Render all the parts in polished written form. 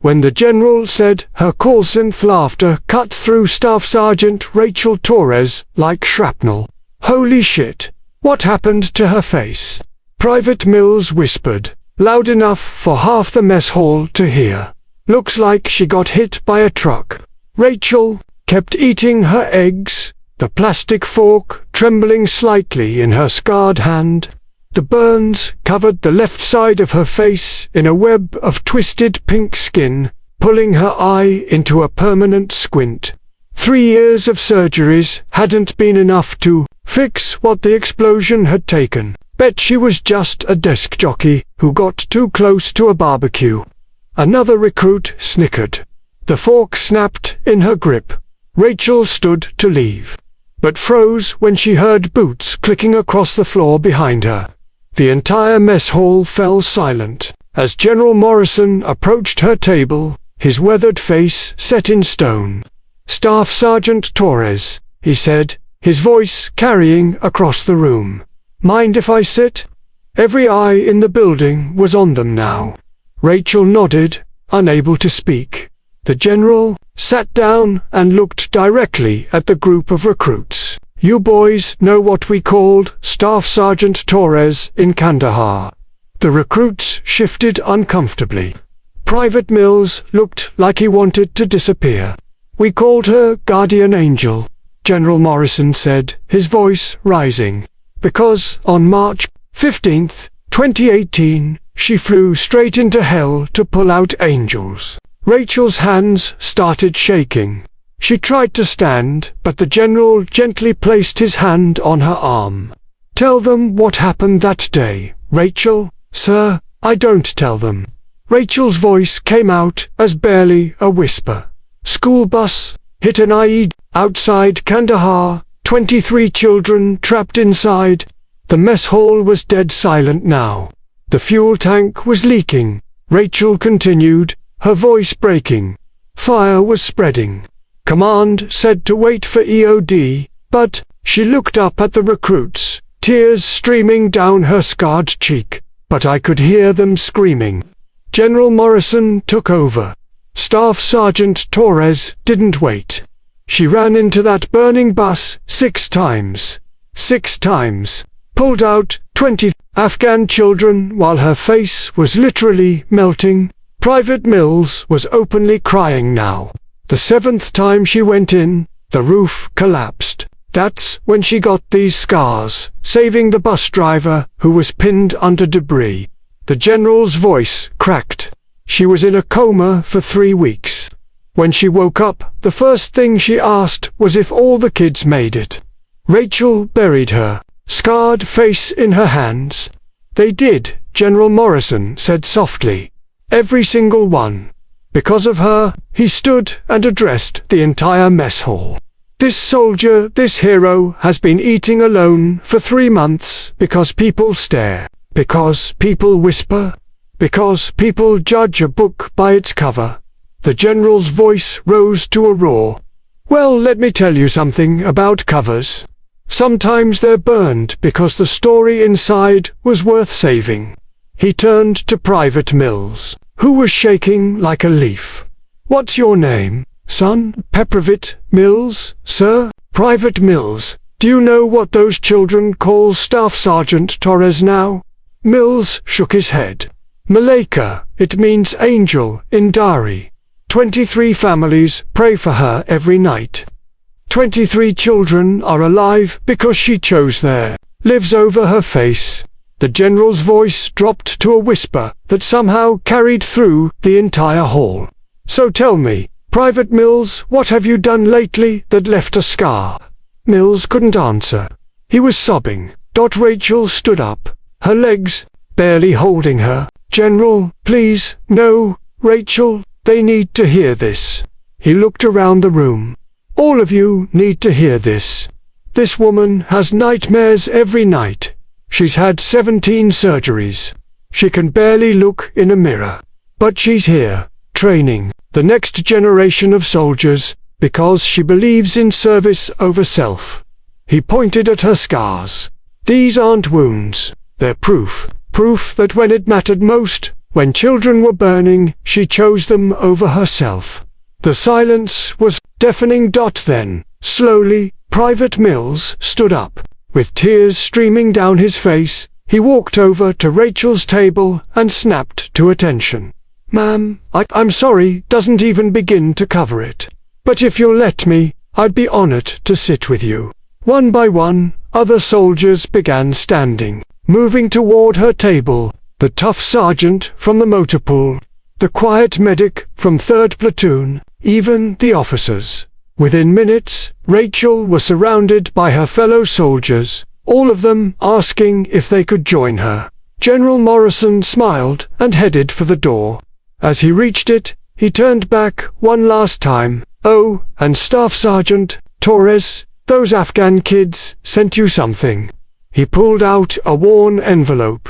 when the general said. Her coarsened laughter cut through Staff Sergeant Rachel Torres like shrapnel. "Holy shit! What happened to her face?" Private Mills whispered, loud enough for half the mess hall to hear. "Looks like she got hit by a truck." Rachel kept eating her eggs, the plastic fork trembling slightly in her scarred hand. The burns covered the left side of her face in a web of twisted pink skin, pulling her eye into a permanent squint. 3 years of surgeries hadn't been enough to fix what the explosion had taken. Bet she was just a desk jockey who got too close to a barbecue. Another recruit snickered. The fork snapped in her grip. Rachel stood to leave, but froze when she heard boots clicking across the floor behind her. The entire mess hall fell silent as General Morrison approached her table, his weathered face set in stone. "Staff Sergeant Torres," he said, his voice carrying across the room. "Mind if I sit?" Every eye in the building was on them now. Rachel nodded, unable to speak. The general sat down and looked directly at the group of recruits. "You boys know what we called Staff Sergeant Torres in Kandahar." The recruits shifted uncomfortably. Private Mills looked like he wanted to disappear. "We called her Guardian Angel," General Morrison said, his voice rising, "because on March 15th, 2018, she flew straight into hell to pull out angels." Rachel's hands started shaking. She tried to stand, but the general gently placed his hand on her arm. "Tell them what happened that day, Rachel." "Sir, I don't tell them." Rachel's voice came out as barely a whisper. "School bus hit an IED outside Kandahar, 23 children trapped inside." The mess hall was dead silent now. "The fuel tank was leaking," Rachel continued, her voice breaking. "Fire was spreading. Command said to wait for EOD, but..." She looked up at the recruits, tears streaming down her scarred cheek, "but I could hear them screaming." General Morrison took over. Staff Sergeant Torres didn't wait. She ran into that burning bus 6 times. 6 times. Pulled out 20 Afghan children while her face was literally melting. Private Mills was openly crying now. The 7th time she went in, the roof collapsed. That's when she got these scars, saving the bus driver who was pinned under debris. The general's voice cracked. She was in a coma for 3 weeks. When she woke up, the first thing she asked was if all the kids made it. Rachel buried her scarred face in her hands. "They did," General Morrison said softly. "Every single one. Because of her," he stood and addressed the entire mess hall. "This soldier, this hero, has been eating alone for 3 months because people stare, because people whisper, because people judge a book by its cover." The general's voice rose to a roar. "Well, let me tell you something about covers. Sometimes they're burned because the story inside was worth saving." He turned to Private Mills, who was shaking like a leaf. "What's your name, son?" "Peprovit Mills, sir." "Private Mills, do you know what those children call Staff Sergeant Torres now?" Mills shook his head. "Malaika, it means angel in Dari. 23 families pray for her every night. 23 children are alive because she chose there. Lives over her face." The general's voice dropped to a whisper that somehow carried through the entire hall. "So tell me, Private Mills, what have you done lately that left a scar?" Mills couldn't answer. He was sobbing. Rachel stood up, her legs barely holding her. "General, please, no, Rachel, they need to hear this." He looked around the room. "All of you need to hear this. This woman has nightmares every night. She's had 17 surgeries. She can barely look in a mirror. But she's here, training the next generation of soldiers, because she believes in service over self." He pointed at her scars. "These aren't wounds. They're proof. Proof that when it mattered most, When children were burning, she chose them over herself. The silence was deafening. Then, slowly, Private Mills stood up. With tears streaming down his face, he walked over to Rachel's table and snapped to attention. "Ma'am, I'm sorry, doesn't even begin to cover it. But if you'll let me, I'd be honored to sit with you." One by one, other soldiers began standing, moving toward her table. The tough sergeant from the motor pool, the quiet medic from 3rd Platoon, even the officers. Within minutes, Rachel was surrounded by her fellow soldiers, all of them asking if they could join her. General Morrison smiled and headed for the door. As he reached it, he turned back one last time. "Oh, and Staff Sergeant Torres, those Afghan kids sent you something." He pulled out a worn envelope.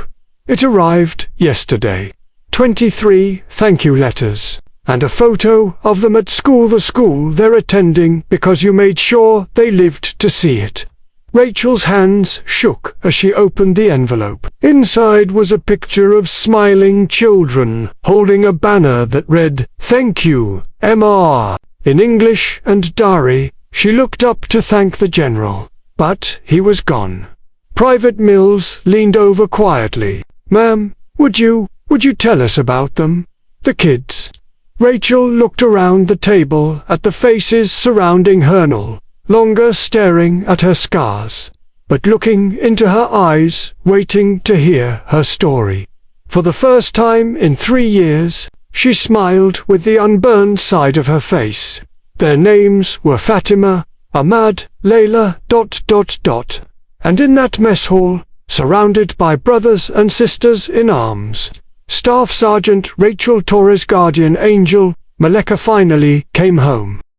It arrived yesterday. 23 thank you letters, and a photo of them at school, the school they're attending, because you made sure they lived to see it. Rachel's hands shook as she opened the envelope. Inside was a picture of smiling children, holding a banner that read, "Thank you, MR." In English and Dari. She looked up to thank the general, but he was gone. Private Mills leaned over quietly. "Ma'am, would you tell us about them? The kids?" Rachel looked around the table at the faces surrounding her, no longer staring at her scars, but looking into her eyes, waiting to hear her story. For the first time in 3 years, she smiled with the unburned side of her face. Their names were Fatima, Ahmad, Layla, ... And in that mess hall, surrounded by brothers and sisters in arms, Staff Sergeant Rachel Torres' guardian angel, Maleka, finally came home.